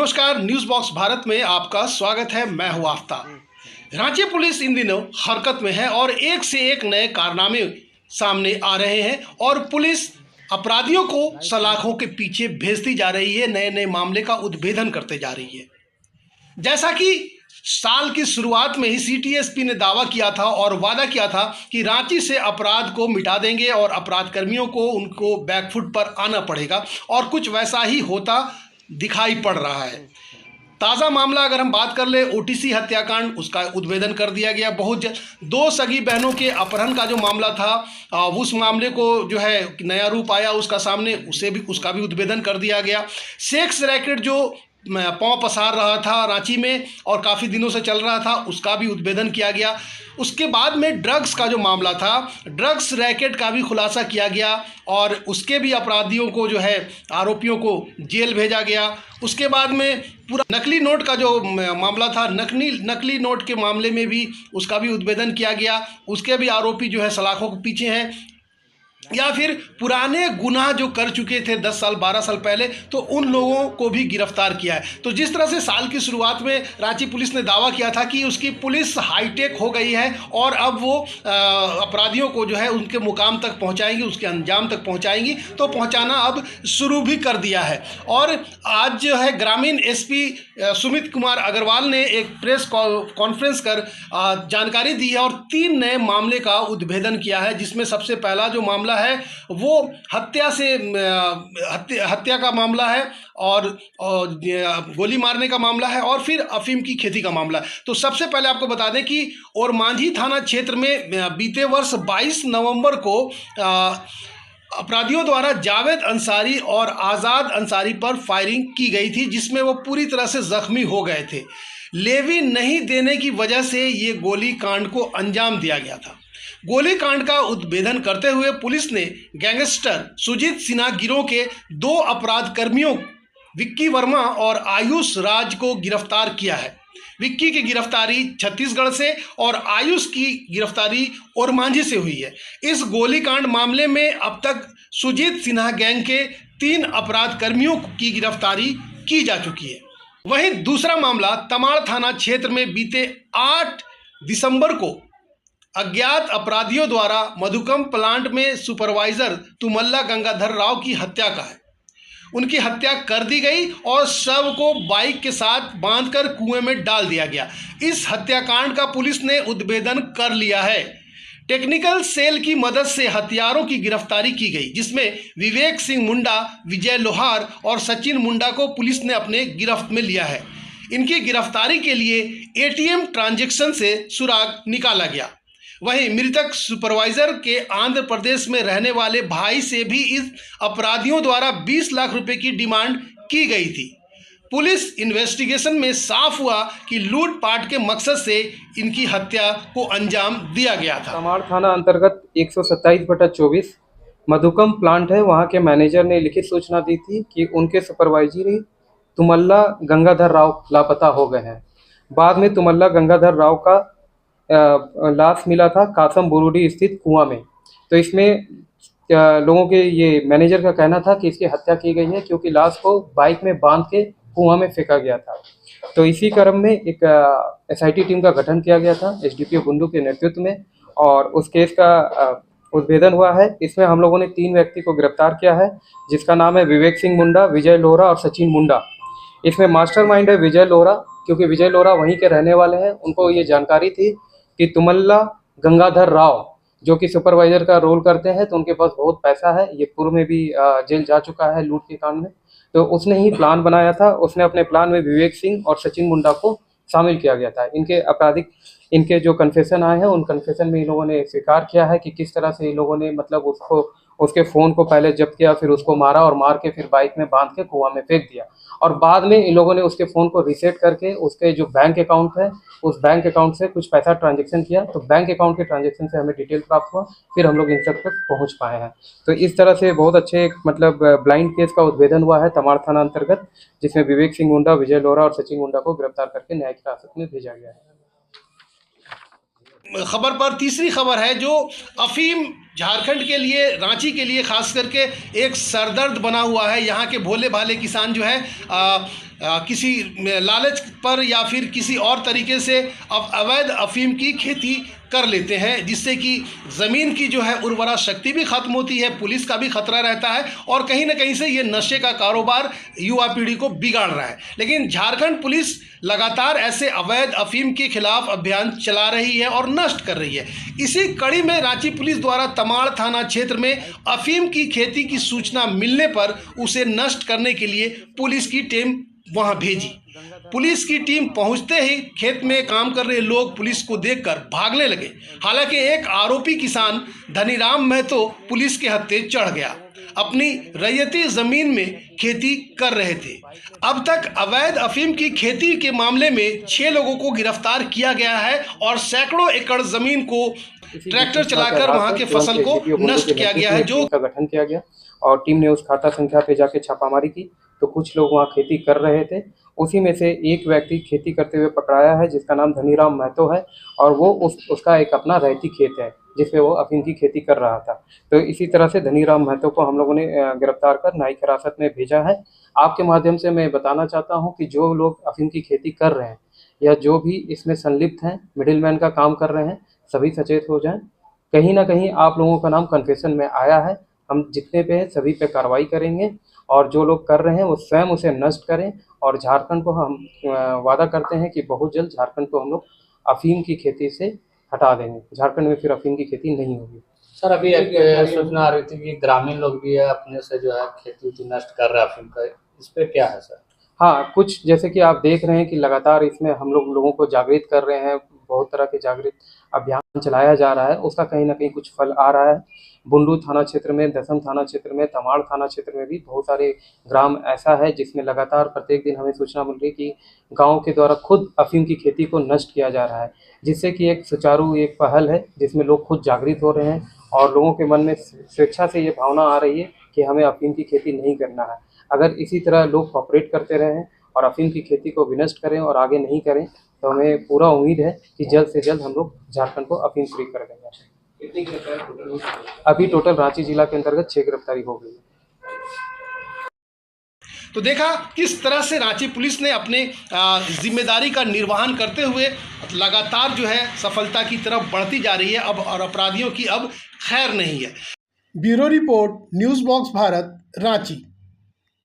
नमस्कार, news box Bharat में आपका स्वागत है। मैं हूं आफ्ताब। रांची पुलिस इन दिनों हरकत में है और एक से एक नए कारनामे सामने आ रहे हैं और पुलिस अपराधियों को सलाखों के पीछे भेजती जा रही है, नए नए मामले का उद्भेदन करते जा रही है। जैसा कि साल की शुरुआत में ही सीटीएसपी ने दावा किया था और वादा किया था कि रांची से अपराध को मिटा देंगे और अपराध कर्मियों को उनको बैकफुट पर आना पड़ेगा, और कुछ वैसा ही होता दिखाई पड़ रहा है। ताज़ा मामला अगर हम बात कर ले, ओटीसी हत्याकांड, उसका उद्भेदन कर दिया गया बहुत जल्द। दो सगी बहनों के अपहरण का जो मामला था, उस मामले को जो है नया रूप आया उसका सामने, उसका भी उद्भेदन कर दिया गया। सेक्स रैकेट जो पांव पसार रहा था रांची में और काफ़ी दिनों से चल रहा था, उसका भी उद्भेदन किया गया। उसके बाद में ड्रग्स का जो मामला था, ड्रग्स रैकेट का भी खुलासा किया गया और उसके भी अपराधियों को जो है आरोपियों को जेल भेजा गया। उसके बाद में पूरा नकली नोट का जो मामला था, नकली नोट के मामले में भी उसका भी उद्भेदन किया गया। उसके भी आरोपी जो है सलाखों के पीछे हैं, या फिर पुराने गुनाह जो कर चुके थे 10 साल 12 साल पहले, तो उन लोगों को भी गिरफ्तार किया है। तो जिस तरह से साल की शुरुआत में रांची पुलिस ने दावा किया था कि उसकी पुलिस हाईटेक हो गई है और अब वो अपराधियों को जो है उनके मुकाम तक पहुंचाएंगी, उसके अंजाम तक पहुंचाएंगी, तो पहुंचाना अब शुरू भी कर दिया है। और आज जो है ग्रामीण एसपी सुमित कुमार अग्रवाल ने एक प्रेस कॉन्फ्रेंस कर जानकारी दी है और 3 नए मामले का उद्भेदन किया है, जिसमें सबसे पहला जो मामला है वो हत्या का मामला है और गोली मारने का मामला है और फिर अफीम की खेती का मामला है। तो सबसे पहले आपको बता दें कि ओरमांझी थाना क्षेत्र में बीते वर्ष 22 नवंबर को अपराधियों द्वारा जावेद अंसारी और आज़ाद अंसारी पर फायरिंग की गई थी, जिसमें वो पूरी तरह से जख्मी हो गए थे। लेवी नहीं देने की वजह से ये गोली कांड को अंजाम दिया गया था। गोली कांड का उद्भेदन करते हुए पुलिस ने गैंगस्टर सुजीत सिन्हा गिरोह के 2 अपराध कर्मियों विक्की वर्मा और आयुष राज को गिरफ्तार किया है। विक्की की गिरफ्तारी छत्तीसगढ़ से और आयुष की गिरफ्तारी ओरमांझी से हुई है। इस गोलीकांड मामले में अब तक सुजीत सिन्हा गैंग के 3 अपराध कर्मियों की गिरफ्तारी की जा चुकी है। वहीं दूसरा मामला तमाड़ थाना क्षेत्र में बीते 8 दिसंबर को अज्ञात अपराधियों द्वारा मधुकम प्लांट में सुपरवाइजर तुमल्ला गंगाधर राव की हत्या का है। उनकी हत्या कर दी गई और शव को बाइक के साथ बांधकर कुएं में डाल दिया गया। इस हत्याकांड का पुलिस ने उद्भेदन कर लिया है। टेक्निकल सेल की मदद से हथियारों की गिरफ्तारी की गई, जिसमें विवेक सिंह मुंडा, विजय लोहार और सचिन मुंडा को पुलिस ने अपने गिरफ्त में लिया है। इनकी गिरफ्तारी के लिए एटीएम ट्रांजैक्शन से सुराग निकाला गया। वहीं मृतक सुपरवाइजर के आंध्र प्रदेश में रहने वाले भाई से भी इस अपराधियों द्वारा 20 लाख रुपए की डिमांड की गई थी। पुलिस इन्वेस्टिगेशन में साफ हुआ कि लूटपाट के मकसद से इनकी हत्या को अंजाम दिया गया था। तमाड़ थाना अंतर्गत 127/24 मधुकम प्लांट है, वहां के मैनेजर ने लिखित सूचना दी थी कि उनके सुपरवाइजरी तुमल्ला गंगाधर राव लापता हो गए हैं। बाद में तुमल्ला गंगाधर राव का लाश मिला था कासम बुरुडी स्थित कुआं में। तो इसमें लोगों के ये मैनेजर का कहना था कि इसकी हत्या की गई है क्योंकि लाश को बाइक में बांध के कुआं में फेंका गया था। तो इसी क्रम में एक एसआईटी टीम का गठन किया गया था एसडीपीओ गुंडू के नेतृत्व में, और उस केस का उद्भेदन हुआ है। इसमें हम लोगों ने 3 व्यक्ति को गिरफ्तार किया है, जिसका नाम है विवेक सिंह मुंडा, विजय लोहरा और सचिन मुंडा। इसमें मास्टरमाइंड है विजय लोहरा, क्योंकि विजय लोहरा वहीं के रहने वाले हैं। उनको ये जानकारी थी कि तुमल्ला गंगाधर राव जो कि सुपरवाइजर का रोल करते हैं, तो उनके पास बहुत पैसा है, ये पूर्व में भी जेल जा चुका है लूट के कांड में। तो उसने ही प्लान बनाया था। उसने अपने प्लान में विवेक सिंह और सचिन मुंडा को शामिल किया गया था। इनके जो कन्फेशन आए हैं, उन कन्फेशन में इन लोगों ने स्वीकार किया है कि किस तरह से इन लोगों ने मतलब उसके फ़ोन को पहले जब्त किया, फिर उसको मारा और मार के फिर बाइक में बांध के कुआं में फेंक दिया। और बाद में इन लोगों ने उसके फ़ोन को रीसेट करके उसके जो बैंक अकाउंट है, उस बैंक अकाउंट से कुछ पैसा ट्रांजैक्शन किया। तो बैंक अकाउंट के ट्रांजैक्शन से हमें डिटेल प्राप्त हुआ, फिर हम लोग इन तक पहुँच पाए हैं। तो इस तरह से बहुत अच्छे मतलब ब्लाइंड केस का उद्भेदन हुआ है तमाड़ थाना अंतर्गत, जिसमें विवेक सिंह मुंडा, विजय लोहरा और सचिन मुंडा को गिरफ्तार करके न्यायिक हिरासत में भेजा गया है। खबर पर तीसरी खबर है जो अफीम झारखंड के लिए, रांची के लिए खास करके एक सरदर्द बना हुआ है। यहाँ के भोले भाले किसान जो है किसी लालच पर या फिर किसी और तरीके से अवैध अफीम की खेती कर लेते हैं, जिससे कि ज़मीन की जो है उर्वरा शक्ति भी खत्म होती है, पुलिस का भी खतरा रहता है और कहीं ना कहीं से ये नशे का कारोबार युवा पीढ़ी को बिगाड़ रहा है। लेकिन झारखंड पुलिस लगातार ऐसे अवैध अफीम के खिलाफ अभियान चला रही है और नष्ट कर रही है। इसी कड़ी में रांची पुलिस द्वारा तमाड़ थाना क्षेत्र में अफीम की खेती की सूचना मिलने पर उसे नष्ट करने के लिए पुलिस की टीम वहां भेजी। पुलिस की टीम पहुंचते ही खेत में काम कर रहे लोग पुलिस को देखकर भागने लगे। हालांकि एक आरोपी किसान धनीराम महतो पुलिस के हत्थे चढ़ गया। अपनी रैयती जमीन में खेती कर रहे थे। अब तक अवैध अफीम की खेती के मामले में 6 लोगों को गिरफ्तार किया गया है और सैकड़ों एकड़ जमीन को ट्रैक्टर चलाकर वहां के फसल को नष्ट किया गया है। जो का गठन किया गया और टीम ने उस खाता संख्या पे जाके छापामारी की तो कुछ लोग वहाँ खेती कर रहे थे। उसी में से एक व्यक्ति खेती करते हुए पकड़ाया है जिसका नाम धनीराम महतो है और वो उसका एक अपना रैयती खेत है जिसपे वो अफीम की खेती कर रहा था। तो इसी तरह से धनीराम महतो को हम लोगों ने गिरफ्तार कर न्यायिक हिरासत में भेजा है। आपके माध्यम से मैं बताना चाहता हूँ कि जो लोग अफीम की खेती कर रहे हैं या जो भी इसमें संलिप्त हैं, मिडिलमैन का काम कर रहे हैं, सभी सचेत हो जाएं। कहीं ना कहीं आप लोगों का नाम कन्फेशन में आया है। हम जितने पे हैं सभी पे कार्रवाई करेंगे और जो लोग कर रहे हैं वो स्वयं उसे नष्ट करें। और झारखंड को हम वादा करते हैं कि बहुत जल्द झारखंड को हम लोग अफीम की खेती से हटा देंगे। झारखंड में फिर अफीम की खेती नहीं होगी। सर, अभी एक सूचना आ रही थी कि ग्रामीण लोग भी है अपने से जो है खेती नष्ट कर रहे हैं अफीम का, इस पे क्या है सर? हाँ, कुछ जैसे कि आप देख रहे हैं कि लगातार इसमें हम लोगों को जागृत कर रहे हैं, बहुत तरह के जागृत अभियान चलाया जा रहा है, उसका कहीं ना कहीं कुछ फल आ रहा है। बुंडू थाना क्षेत्र में, दसम थाना क्षेत्र में, तमाड़ थाना क्षेत्र में भी बहुत सारे ग्राम ऐसा है जिसमें लगातार प्रत्येक दिन हमें सूचना मिल रही है कि गाँव के द्वारा खुद अफीम की खेती को नष्ट किया जा रहा है, जिससे कि एक सुचारू एक पहल है जिसमें लोग खुद जागृत हो रहे हैं और लोगों के मन में स्वेच्छा से ये भावना आ रही है कि हमें अफीम की खेती नहीं करना है। अगर इसी तरह लोग कॉपरेट करते रहें और अफीम की खेती को विनष्ट करें और आगे नहीं करें तो हमें पूरा उम्मीद है कि जल्द से जल्द हम लोग झारखंड को अफीम फ्री कर देंगे। कितनी गिरफ्तारी? अभी टोटल रांची जिला के अंतर्गत 6 गिरफ्तारी हो गई है। तो देखा किस तरह से रांची पुलिस ने अपने जिम्मेदारी का निर्वहन करते हुए लगातार जो है सफलता की तरफ बढ़ती जा रही है अब, और अपराधियों की अब खैर नहीं है। Bureau report, news box Bharat, Ranchi.